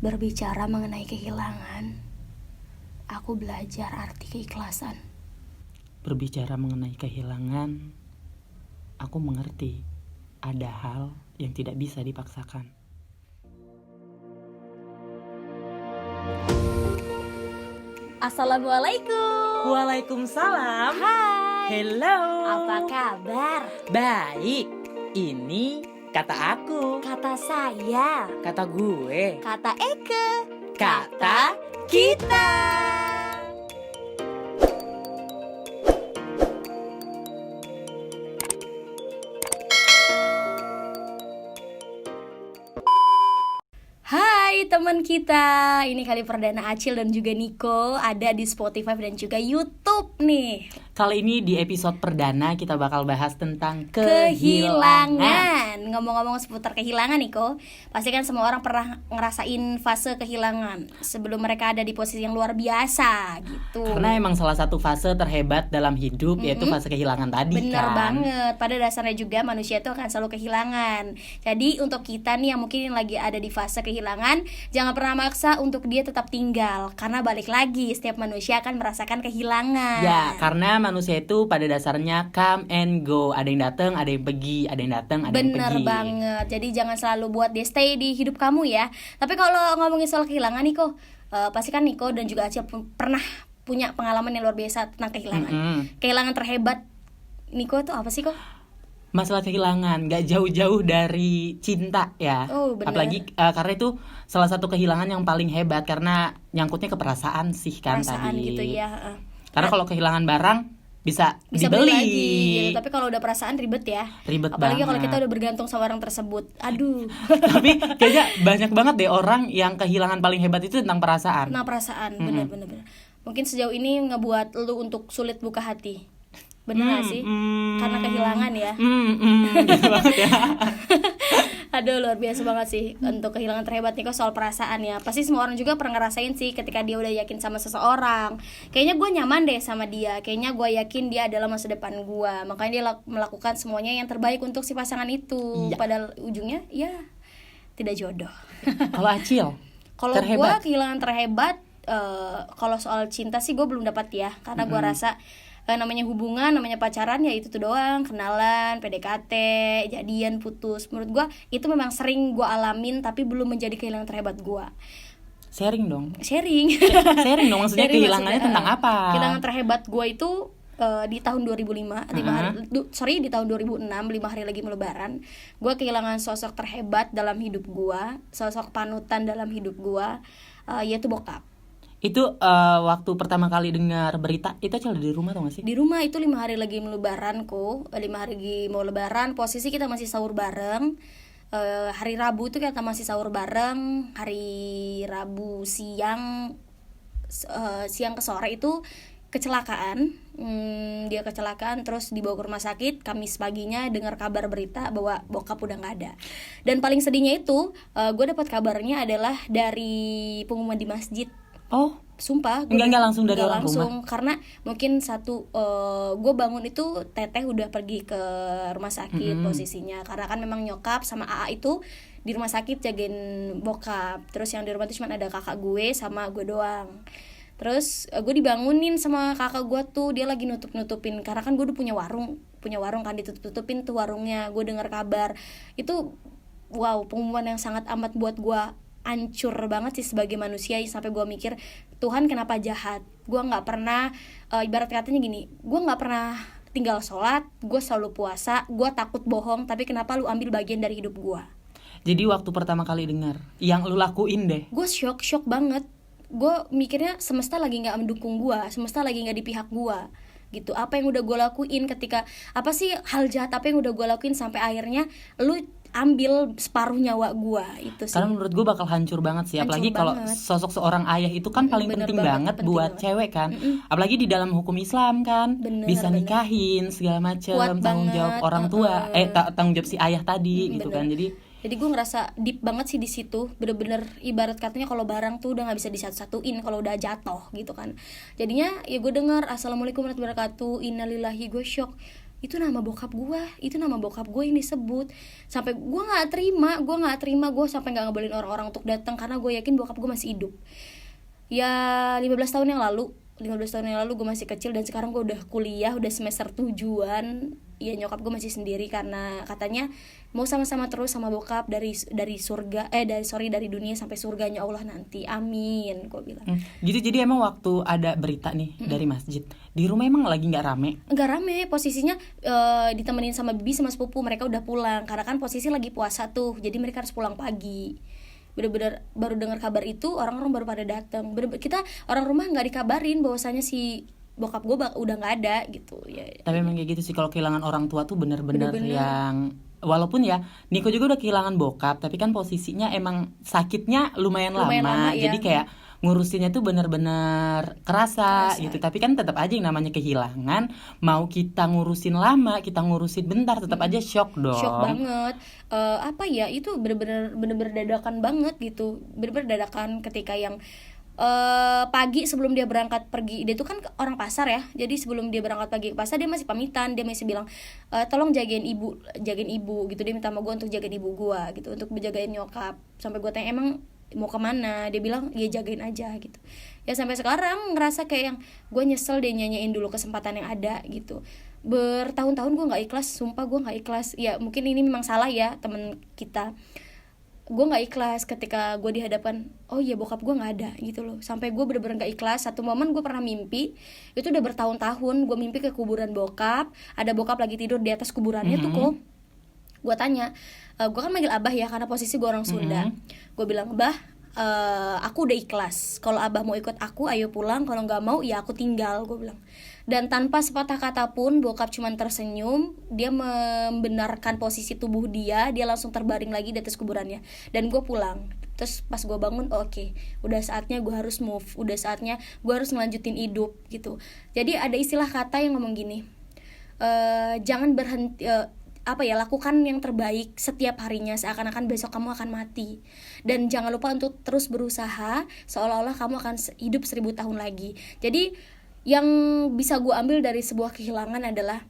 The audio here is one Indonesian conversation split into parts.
Berbicara mengenai kehilangan, aku belajar arti keikhlasan. Berbicara mengenai kehilangan, aku mengerti ada hal yang tidak bisa dipaksakan. Assalamualaikum. Waalaikumsalam. Hai. Hello. Apa kabar? Baik. Ini kata aku, Kata saya, kata gue, kata Eke, kata kita. Hai teman kita, ini kali perdana Acil dan juga Niko ada di Spotify dan juga YouTube nih. Kali ini di episode perdana kita bakal bahas tentang kehilangan. Ngomong-ngomong seputar kehilangan Niko, pasti kan semua orang pernah ngerasain fase kehilangan sebelum mereka ada di posisi yang luar biasa gitu. Karena emang salah satu fase terhebat dalam hidup yaitu fase kehilangan tadi. Bener kan. banget, pada dasarnya juga manusia itu akan selalu kehilangan. Jadi untuk kita nih yang mungkin lagi ada di fase kehilangan, jangan pernah maksa untuk dia tetap tinggal. Karena balik lagi, setiap manusia akan merasakan kehilangan. Ya, karena manusia itu pada dasarnya come and go. Ada yang datang, ada yang pergi, ada yang datang, ada yang Bener pergi. banget, jadi jangan selalu buat dia stay di hidup kamu ya. Tapi kalau ngomongin soal kehilangan Niko, pasti kan Niko dan juga Acil pernah punya pengalaman yang luar biasa tentang kehilangan. Kehilangan terhebat Niko itu apa sih kok? Masalah kehilangan gak jauh-jauh dari cinta ya. Oh, bener. Apalagi karena itu salah satu kehilangan yang paling hebat karena nyangkutnya ke perasaan sih kan Perasaan tadi. gitu ya. Karena kalau kehilangan barang bisa Bisa dibeli beli lagi gitu. Tapi kalau udah perasaan ribet ya. Ribet apalagi kalau banget. kita udah bergantung sama orang tersebut. Aduh. Tapi kayaknya banyak banget deh orang yang kehilangan paling hebat itu tentang perasaan. Nah, perasaan bener. Mungkin sejauh ini ngebuat lu untuk sulit buka hati. Bener gak sih? Karena kehilangan ya. Gitu banget ya. Aduh, luar biasa banget sih untuk kehilangan terhebat nih kok soal perasaan ya. Pasti semua orang juga pernah ngerasain sih ketika dia udah yakin sama seseorang. Kayaknya gue nyaman deh sama dia. Kayaknya gue yakin dia adalah masa depan gue. Makanya dia melakukan semuanya yang terbaik untuk si pasangan itu. Iya. Padahal ujungnya ya tidak jodoh. Kalau Acil, Kalau gue terhebat. kehilangan terhebat, kalau soal cinta sih gue belum dapat ya. Karena gue rasa namanya hubungan, namanya pacaran ya itu tuh doang, kenalan, PDKT, jadian, putus. Menurut gue itu memang sering gue alamin tapi belum menjadi kehilangan terhebat gue. Sharing dong. Sharing Sharing dong, maksudnya Sharing kehilangannya tentang apa? Kehilangan terhebat gue itu di tahun 2005, di tahun 2006, 5 hari lagi mau lebaran, gue kehilangan sosok terhebat dalam hidup gue, sosok panutan dalam hidup gue, yaitu bokap. Itu waktu pertama kali dengar berita itu Acil di rumah tau gak sih? Di rumah itu 5 hari lagi mau lebaran kok, 5 hari lagi mau lebaran, posisi kita masih sahur bareng. Hari Rabu itu kita masih sahur bareng, hari Rabu siang ke sore itu kecelakaan. Dia kecelakaan terus dibawa ke rumah sakit. Kamis paginya dengar kabar berita bahwa bokap udah nggak ada. Dan paling sedihnya itu gue dapat kabarnya adalah dari pengumuman di masjid. Oh, Sumpah enggak langsung dari nggak orang langsung, rumah. karena mungkin satu gue bangun itu teteh udah pergi ke rumah sakit posisinya, karena kan memang nyokap sama AA itu di rumah sakit jagain bokap. Terus yang di rumah itu cuma ada kakak gue sama gue doang. Terus gue dibangunin sama kakak gue tuh, dia lagi nutupin karena kan gue udah punya warung kan, ditutup-tutupin tuh warungnya. Gue dengar kabar itu, wow, pengumuman yang sangat amat buat gue hancur banget sih sebagai manusia, sampai gue mikir Tuhan kenapa jahat. Gue nggak pernah ibarat katanya gini, gue nggak pernah tinggal sholat, gue selalu puasa, gue takut bohong, tapi kenapa lu ambil bagian dari hidup gue? Jadi waktu pertama kali dengar, yang lu lakuin deh. Gue shock banget. Gue mikirnya semesta lagi nggak mendukung gue, semesta lagi nggak di pihak gue gitu. Apa yang udah gue lakuin ketika, apa sih hal jahat apa yang udah gue lakuin sampai akhirnya lu ambil separuh nyawa gue itu sih. Karena menurut gue bakal hancur banget sih. Hancur Apalagi kalau banget. sosok seorang ayah itu kan paling Bener penting banget, banget penting buat banget. cewek kan. Apalagi di dalam hukum Islam kan, Bener, bisa bener. nikahin segala macam, Kuat tanggung jawab banget, orang tua, tanggung jawab si ayah tadi gitu bener. kan. Jadi gue ngerasa deep banget sih di situ, bener-bener ibarat katanya kalau barang tuh udah nggak bisa disatu-satuin kalau udah jatuh gitu kan. Jadinya ya gue dengar assalamualaikum warahmatullahi wabarakatuh, innalillahi, gue shock. itu nama bokap gue yang disebut. Sampai gue nggak terima, gue sampai nggak ngebolehin orang-orang untuk datang karena gue yakin bokap gue masih hidup. Ya 15 tahun yang lalu gue masih kecil, dan sekarang gue udah kuliah, udah semester 7-an. Ya nyokap gue masih sendiri karena katanya mau sama-sama terus sama bokap dari dunia sampai surganya Allah nanti, amin, gue bilang. Gitu. Jadi emang waktu ada berita nih dari masjid, di rumah emang lagi nggak rame posisinya. Ditemenin sama bibi sama sepupu, mereka udah pulang karena kan posisi lagi puasa tuh, jadi mereka harus pulang pagi. Bener-bener baru dengar kabar itu, orang-orang baru pada datang. Kita orang rumah nggak dikabarin bahwasanya si bokap gue udah nggak ada gitu ya. Tapi emang kayak gitu sih, kalau kehilangan orang tua tuh bener-bener yang, walaupun ya Niko juga udah kehilangan bokap, tapi kan posisinya emang sakitnya lumayan lama ya. Jadi kayak ngurusinnya tuh bener-bener kerasa gitu. Tapi kan tetap aja yang namanya kehilangan, mau kita ngurusin lama, kita ngurusin bentar, tetap aja shock dong. Shock banget. Itu bener-bener dadakan banget gitu. Bener-bener dadakan ketika yang pagi sebelum dia berangkat pergi, dia tuh kan orang pasar ya, jadi sebelum dia berangkat pagi ke pasar dia masih pamitan, dia masih bilang tolong jagain ibu gitu. Dia minta sama gue untuk jagain ibu gue gitu, untuk menjagain nyokap. Sampai gue tanya emang mau kemana, dia bilang ya jagain aja gitu. Ya sampai sekarang ngerasa kayak yang gue nyesel dia nyanyiin dulu kesempatan yang ada gitu. Bertahun-tahun gue nggak ikhlas, sumpah gue nggak ikhlas. Ya mungkin ini memang salah ya temen kita, gue nggak ikhlas ketika gue dihadapan oh iya bokap gue nggak ada gitu loh. Sampai gue bener-bener nggak ikhlas. Satu momen gue pernah mimpi, itu udah bertahun-tahun gue mimpi ke kuburan bokap, ada bokap lagi tidur di atas kuburannya tuh kok. Gue tanya, gue kan manggil abah ya karena posisi gue orang Sunda. Gue bilang, "Bah, aku udah ikhlas. Kalau abah mau ikut aku, ayo pulang. Kalau nggak mau, ya aku tinggal." Gue bilang. Dan tanpa sepatah kata pun bokap cuman tersenyum. Dia membenarkan posisi tubuh dia langsung terbaring lagi di atas kuburannya. Dan gue pulang. Terus pas gue bangun, oke, udah saatnya gue harus move, udah saatnya gue harus ngelanjutin hidup gitu. Jadi ada istilah kata yang ngomong gini, jangan berhenti, lakukan yang terbaik setiap harinya seakan-akan besok kamu akan mati. Dan jangan lupa untuk terus berusaha seolah-olah kamu akan hidup 1000 tahun lagi. Jadi yang bisa gue ambil dari sebuah kehilangan adalah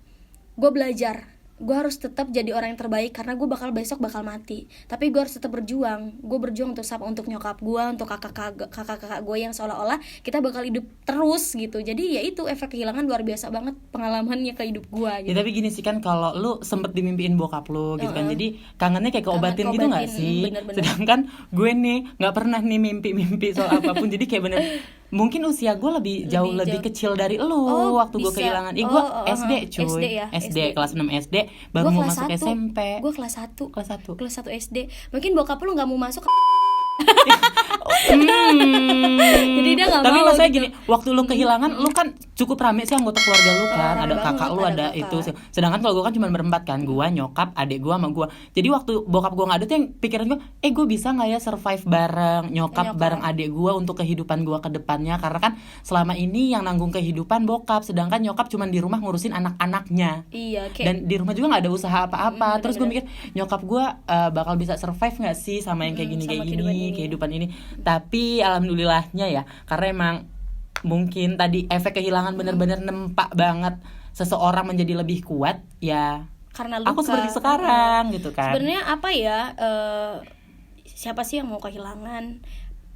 gue belajar, gue harus tetap jadi orang yang terbaik karena gue besok bakal mati. Tapi gue harus tetap berjuang. Gue berjuang untuk nyokap gue, untuk kakak-kakak gue yang seolah-olah kita bakal hidup terus gitu. Jadi ya itu efek kehilangan luar biasa banget pengalamannya ke hidup gue gitu. Ya tapi gini sih kan, kalau lu sempet dimimpiin bokap lu gitu kan, jadi kangennya kayak keobatin gitu nggak sih? Bener-bener. Sedangkan gue nih nggak pernah nih mimpi soal apapun. Jadi kayak bener mungkin usia gue jauh lebih kecil dari lu waktu gue kehilangan. Gue SD cuy, SD kelas 6 SD baru mau masuk 1. SMP. Gue kelas 1 kelas 1 SD. Mungkin bokap lu nggak mau masuk jadi dia nggak mau. Tapi maksudnya gitu. gini, waktu lu kehilangan, lu kan cukup rame sih anggota keluarga lu kan, ada kakak lu, ada itu. Sedangkan kalau gue kan cuma berempat kan, gue, nyokap, adik gue sama gue. Jadi waktu bokap gue nggak ada tuh yang pikiran gue, gue bisa nggak ya survive bareng nyokap bareng adik gue untuk kehidupan gue ke depannya, karena kan selama ini yang nanggung kehidupan bokap, sedangkan nyokap cuma di rumah ngurusin anak-anaknya. Iya, dan di rumah juga nggak ada usaha apa-apa. Terus gue mikir nyokap gue bakal bisa survive nggak sih sama yang kayak gini kehidupan ini. Tapi alhamdulillahnya ya, karena emang mungkin tadi efek kehilangan bener-bener nempak banget seseorang menjadi lebih kuat ya, karena luka. Aku seperti sekarang gitu kan. Sebenarnya siapa sih yang mau kehilangan?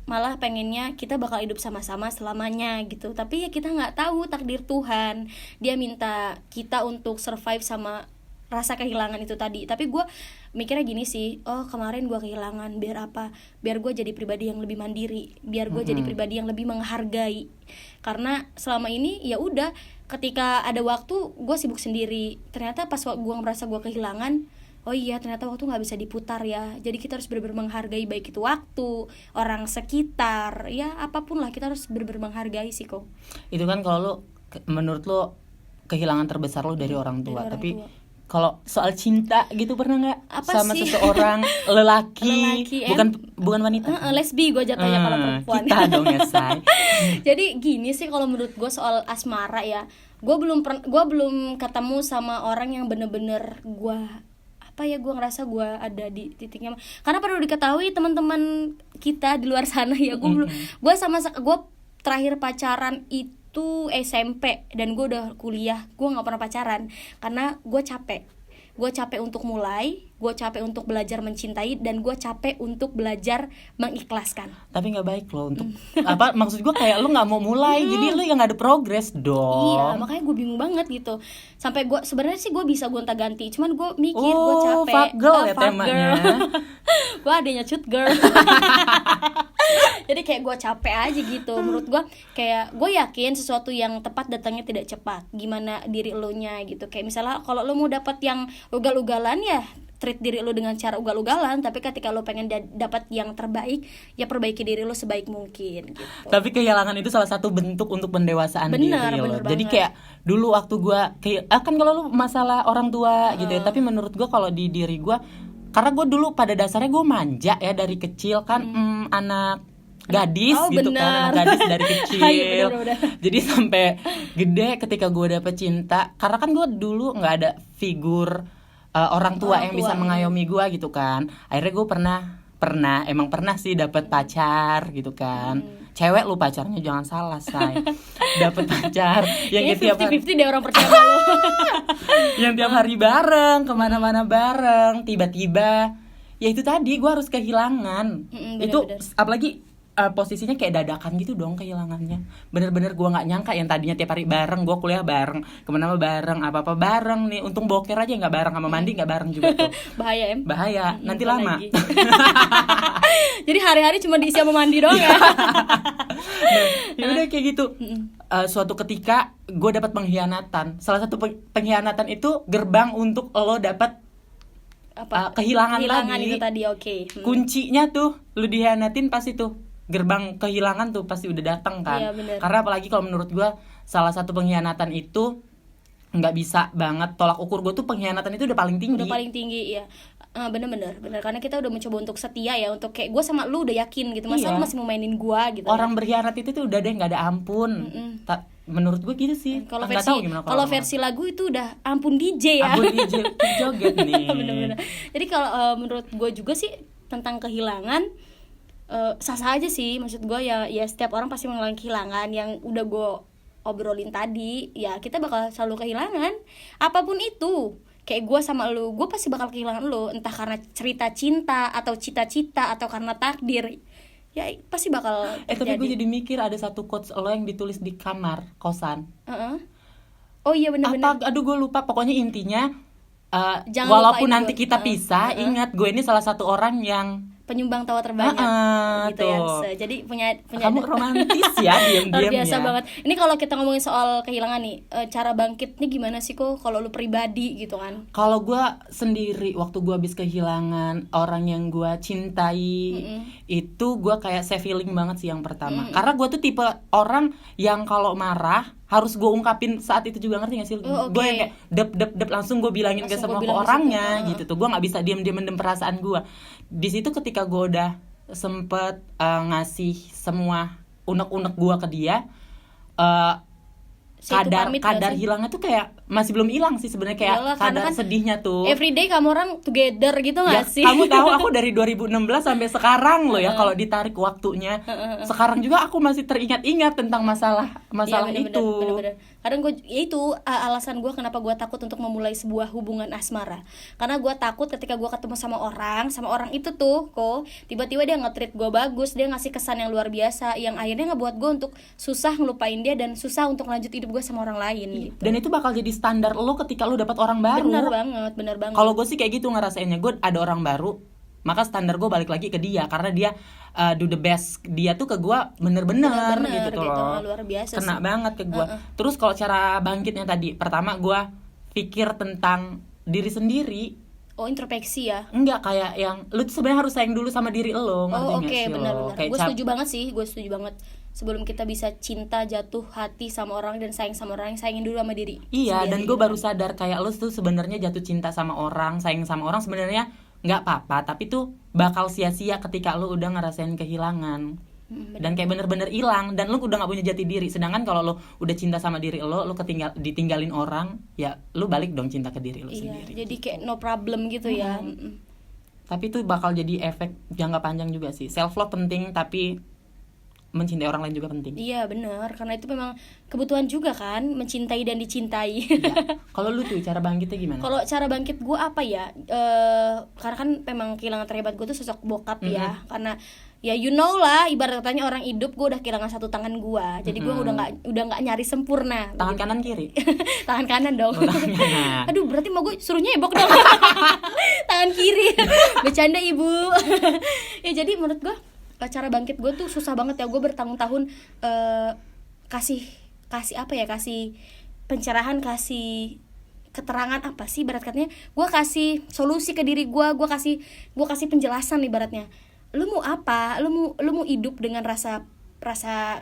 Malah pengennya kita bakal hidup sama-sama selamanya gitu. Tapi ya kita nggak tahu takdir Tuhan, dia minta kita untuk survive sama rasa kehilangan itu tadi. Tapi gue mikirnya gini sih, kemarin gue kehilangan biar apa? Biar gue jadi pribadi yang lebih mandiri, biar gue jadi pribadi yang lebih menghargai. Karena selama ini ya udah, ketika ada waktu gue sibuk sendiri. Ternyata pas gue merasa gue kehilangan, oh iya ternyata waktu nggak bisa diputar ya. Jadi kita harus benar-benar menghargai, baik itu waktu, orang sekitar, ya apapun lah, kita harus benar-benar menghargai sih kok. Itu kan kalau lu, menurut lu kehilangan terbesar lu dari orang tua. Tapi kalau soal cinta gitu pernah nggak sama sih? Seseorang lelaki bukan wanita? Lesbi gue jatuhnya kalau perempuan. Kita dong ya say. Jadi gini sih kalau menurut gue soal asmara ya, gue belum ketemu sama orang yang bener-bener gue ngerasa gue ada di titiknya. Karena perlu diketahui teman-teman kita di luar sana ya, gue terakhir pacaran itu itu SMP dan gue udah kuliah, gue nggak pernah pacaran karena gue capek untuk mulai, gue capek untuk belajar mencintai, dan gue capek untuk belajar mengikhlaskan. Tapi nggak baik loh untuk apa, maksud gue kayak lu nggak mau mulai, jadi lu yang nggak ada progres dong. Iya, makanya gue bingung banget gitu. Sampai gue sebenarnya sih gue bisa gonta-ganti, cuman gue mikir gue capek. Fuck girl ya temanya. Gue adanya cut girl. Jadi kayak gue capek aja gitu. Menurut gue kayak gue yakin sesuatu yang tepat datangnya tidak cepat. Gimana diri lo nya gitu. Kayak misalnya kalau lo mau dapat yang ugal-ugalan ya treat diri lo dengan cara ugal-ugalan, tapi ketika lo pengen dapat yang terbaik, ya perbaiki diri lo sebaik mungkin gitu. Tapi kehilangan itu salah satu bentuk untuk pendewasaan diri lo. Jadi kayak dulu waktu gue kan kalau lo masalah orang tua gitu ya, tapi menurut gue kalau di diri gue, karena gue dulu pada dasarnya gue manja ya dari kecil kan, anak gadis gitu kan, anak gadis dari kecil. Bener. Jadi sampai gede ketika gue dapet cinta, karena kan gue dulu nggak ada figur orang tua yang bisa mengayomi gue gitu kan. Akhirnya gue pernah sih dapet pacar gitu kan. Cewek lu pacarnya, jangan salah say. Dapet pacar yang tiap hari 50-50 deh orang percaya lu. Yang tiap hari bareng, kemana-mana bareng. Tiba-tiba ya itu tadi gue harus kehilangan. Itu apalagi posisinya kayak dadakan gitu dong kehilangannya. Bener-bener gue nggak nyangka yang tadinya tiap hari bareng, gue kuliah bareng, kemana-mana bareng, apa-apa bareng nih. Untung boker aja nggak bareng, sama mandi nggak bareng juga tuh. Bahaya nanti lama. Jadi hari-hari cuma diisi sama mandi doang ya. Ya udah kayak gitu. Suatu ketika gue dapat pengkhianatan. Salah satu pengkhianatan itu gerbang untuk lo dapat kehilangan lagi. Itu tadi Kuncinya tuh lu dihianatin pasti tuh gerbang kehilangan tuh pasti udah datang kan. Iya, karena apalagi kalau menurut gue salah satu pengkhianatan itu nggak bisa banget tolak ukur gue tuh, pengkhianatan itu udah paling tinggi ya. Bener karena kita udah mencoba untuk setia ya, untuk kayak gue sama lu udah yakin gitu, masa lu masih mau mainin gue gitu. Orang berkhianat itu tuh udah deh nggak ada ampun. Menurut gue gitu sih. Kalau versi lagu itu udah ampun DJ ya. Ampun DJ joget nih. Bener. Jadi kalau menurut gue juga sih tentang kehilangan, sah-sah aja sih. Maksud gue ya setiap orang pasti mengalami kehilangan. Yang udah gue obrolin tadi, ya kita bakal selalu kehilangan apapun itu. Kayak gue sama lu, gue pasti bakal kehilangan lu, entah karena cerita cinta atau cita-cita atau karena takdir. Ya pasti bakal terjadi. Tapi gue jadi mikir ada satu quotes lo yang ditulis di kamar kosan. Oh iya benar-benar. Aduh gue lupa, pokoknya intinya lupain walaupun nanti kita pisah, ingat gue ini salah satu orang yang penyumbang tawa terbanyak gitu tuh. ya. Jadi punya kamu romantis ya, diam-diam luar biasa ya. banget. Ini kalau kita ngomongin soal kehilangan nih, cara bangkitnya gimana sih kok kalau lu pribadi gitu kan? Kalau gue sendiri waktu gue habis kehilangan orang yang gue cintai, itu gue kayak saya feeling banget sih yang pertama. Karena gue tuh tipe orang yang kalau marah harus gue ungkapin saat itu juga, ngerti gak sih? Gue yang kayak dep langsung gue bilangin ke semua orangnya gitu tuh. Gue nggak bisa diam mendem perasaan gue. Di situ ketika gue udah sempet ngasih semua unek-unek gue ke dia, kadar hilangnya tuh kayak masih belum hilang sih sebenarnya, kayak kadar kan sedihnya tuh. Everyday kamu orang together gitu nggak sih? Kamu tahu aku dari 2016 sampai sekarang loh ya, kalau ditarik waktunya. Sekarang juga aku masih teringat-ingat tentang masalah itu. Bener. Kadang gue itu alasan gue kenapa gue takut untuk memulai sebuah hubungan asmara, karena gue takut ketika gue ketemu sama orang itu tuh kok tiba-tiba dia nge-treat gue bagus, dia ngasih kesan yang luar biasa yang akhirnya ngebuat gue untuk susah ngelupain dia dan susah untuk lanjut hidup gue sama orang lain gitu. Dan itu bakal jadi standar lo ketika lo dapat orang baru. Bener banget. Kalau gue sih kayak gitu ngerasainnya, gue ada orang baru, maka standar gue balik lagi ke dia karena dia do the best. Dia tuh ke gue bener-bener gitu loh. Luar biasa kena sih. banget ke gue. Terus kalau cara bangkitnya tadi, pertama gue pikir tentang diri sendiri. Oh, introspeksi ya? Enggak, kayak yang lu tuh sebenarnya harus sayang dulu sama diri lo. Benar. Gue setuju banget. Sebelum kita bisa cinta, jatuh hati sama orang dan sayang sama orang, sayangin dulu sama diri. Iya, dan gue baru sadar kayak lu tuh sebenarnya jatuh cinta sama orang, sayang sama orang sebenarnya nggak apa-apa, tapi tuh bakal sia-sia ketika lu udah ngerasain kehilangan. Dan kayak bener-bener hilang, dan lu udah nggak punya jati diri. Sedangkan kalau lu udah cinta sama diri lu ditinggalin orang, ya lu balik dong cinta ke diri lu sendiri. Jadi kayak no problem gitu ya. Tapi itu bakal jadi efek jangka panjang juga sih. Self love penting, tapi mencintai orang lain juga penting. Iya benar, karena itu memang kebutuhan juga kan, mencintai dan dicintai. Iya. Kalau lu tuh cara bangkitnya gimana? Kalau cara bangkit gue apa ya? Karena kan memang kehilangan terhebat gue tuh sosok bokap ya. Karena ya you know lah, ibarat katanya orang hidup, gue udah kehilangan satu tangan gue. Jadi gue udah nggak nyari sempurna. Tangan kanan kiri? Tangan kanan dong. Tangan kanan. Aduh, berarti mau gue suruh nyebok dong. Tangan kiri. Bercanda ibu. Ya jadi menurut gue cara bangkit gue tuh susah banget ya. Gue bertahun-tahun kasih apa ya, kasih pencerahan, kasih keterangan apa sih ibarat katanya, gue kasih solusi ke diri gue kasih penjelasan ibaratnya. Lu mau apa? Lu mau hidup dengan rasa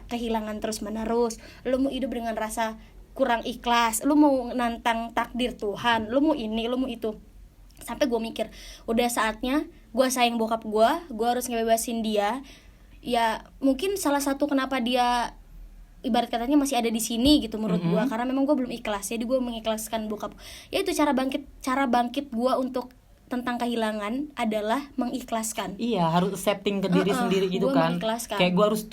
kehilangan terus menerus, lu mau hidup dengan rasa kurang ikhlas, lu mau nantang takdir Tuhan, lu mau ini, lu mau itu. Sampai gue mikir, udah saatnya gue sayang bokap gue harus ngebebasin dia. Ya mungkin salah satu kenapa dia ibarat katanya masih ada di sini gitu menurut gue, karena memang gue belum ikhlas. Jadi gue mengikhlaskan bokap. Ya itu cara bangkit gue untuk tentang kehilangan adalah mengikhlaskan. Iya, harus accepting ke diri sendiri gitu kan. Kayak gue harus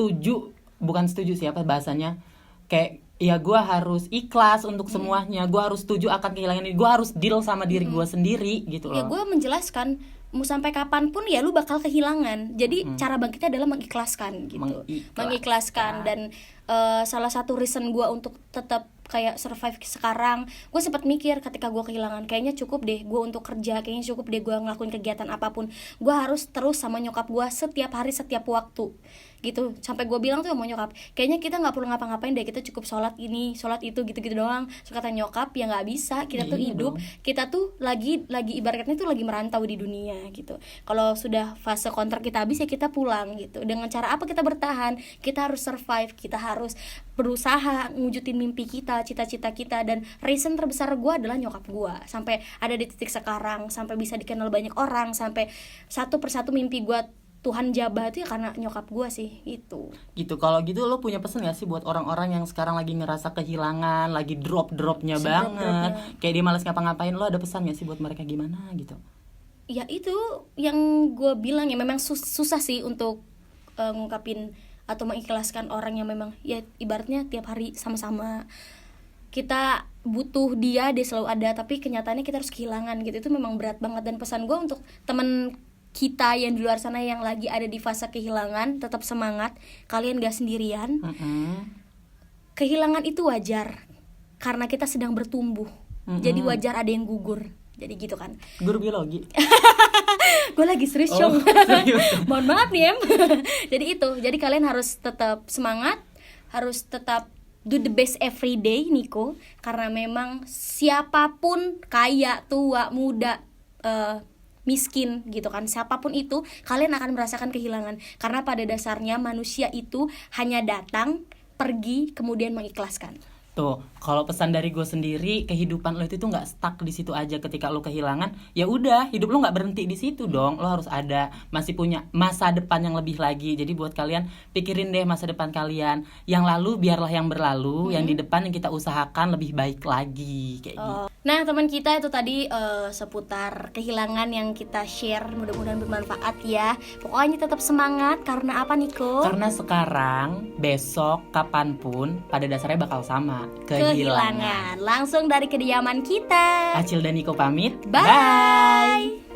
bukan setuju sih apa bahasanya, kayak ya gue harus ikhlas untuk semuanya. Gue harus setuju akan kehilangan ini. Gue harus deal sama diri gue sendiri gitu loh. Ya gue menjelaskan mau sampai kapanpun ya lu bakal kehilangan. Jadi cara bangkitnya adalah mengikhlaskan gitu. Mengikhlaskan. Dan salah satu reason gue untuk tetap kayak survive sekarang, gue sempat mikir ketika gue kehilangan, kayaknya cukup deh gue untuk kerja, kayaknya cukup deh gue ngelakuin kegiatan apapun, gue harus terus sama nyokap gue setiap hari setiap waktu gitu. Sampai gue bilang tuh sama nyokap, kayaknya kita nggak perlu ngapa-ngapain deh, kita cukup sholat ini sholat itu gitu-gitu doang. So kata nyokap, ya nggak bisa, kita tuh hidup dong. Kita tuh lagi ibaratnya tuh lagi merantau di dunia gitu. Kalau sudah fase kontrak kita habis ya kita pulang gitu. Dengan cara apa kita bertahan? Kita harus survive, kita harus berusaha ngewujudin mimpi kita, cita-cita kita. Dan reason terbesar gue adalah nyokap gue, sampai ada di titik sekarang, sampai bisa dikenal banyak orang, sampai satu persatu mimpi gue Tuhan jabah itu ya karena nyokap gue sih gitu. Kalau gitu lo punya pesan gak sih buat orang-orang yang sekarang lagi ngerasa kehilangan, lagi dropnya banget, kayak dia malas ngapa-ngapain, lo ada pesan gak sih buat mereka gimana gitu? Ya itu yang gue bilang ya, memang susah sih untuk ngungkapin atau mengikhlaskan orang yang memang ya ibaratnya tiap hari sama-sama kita butuh dia selalu ada, tapi kenyataannya kita harus kehilangan gitu. Itu memang berat banget. Dan pesan gue untuk temen kita yang di luar sana yang lagi ada di fase kehilangan, tetap semangat, kalian gak sendirian. Kehilangan itu wajar karena kita sedang bertumbuh. Jadi wajar ada yang gugur. Jadi gitu kan. Guru biologi. Gue lagi serius dong. Mohon maaf nih Jadi itu, jadi kalian harus tetap semangat, harus tetap do the best every day Niko, karena memang siapapun, kaya, tua, muda, miskin gitu kan, siapapun itu kalian akan merasakan kehilangan, karena pada dasarnya manusia itu hanya datang, pergi, kemudian mengikhlaskan. Tuh, kalau pesan dari gue sendiri, kehidupan lo itu tuh nggak stuck di situ aja. Ketika lo kehilangan, ya udah, hidup lo nggak berhenti di situ dong. Lo harus masih punya masa depan yang lebih lagi. Jadi buat kalian, pikirin deh masa depan kalian. Yang lalu biarlah yang berlalu, yang di depan yang kita usahakan lebih baik lagi kayak gitu. Nah, teman kita itu tadi seputar kehilangan yang kita share, mudah-mudahan bermanfaat ya. Pokoknya tetap semangat, karena apa Niko? Karena sekarang, besok, kapanpun pada dasarnya bakal sama. Kehilangan. Langsung dari kediaman kita. Acil dan Niko pamit. Bye.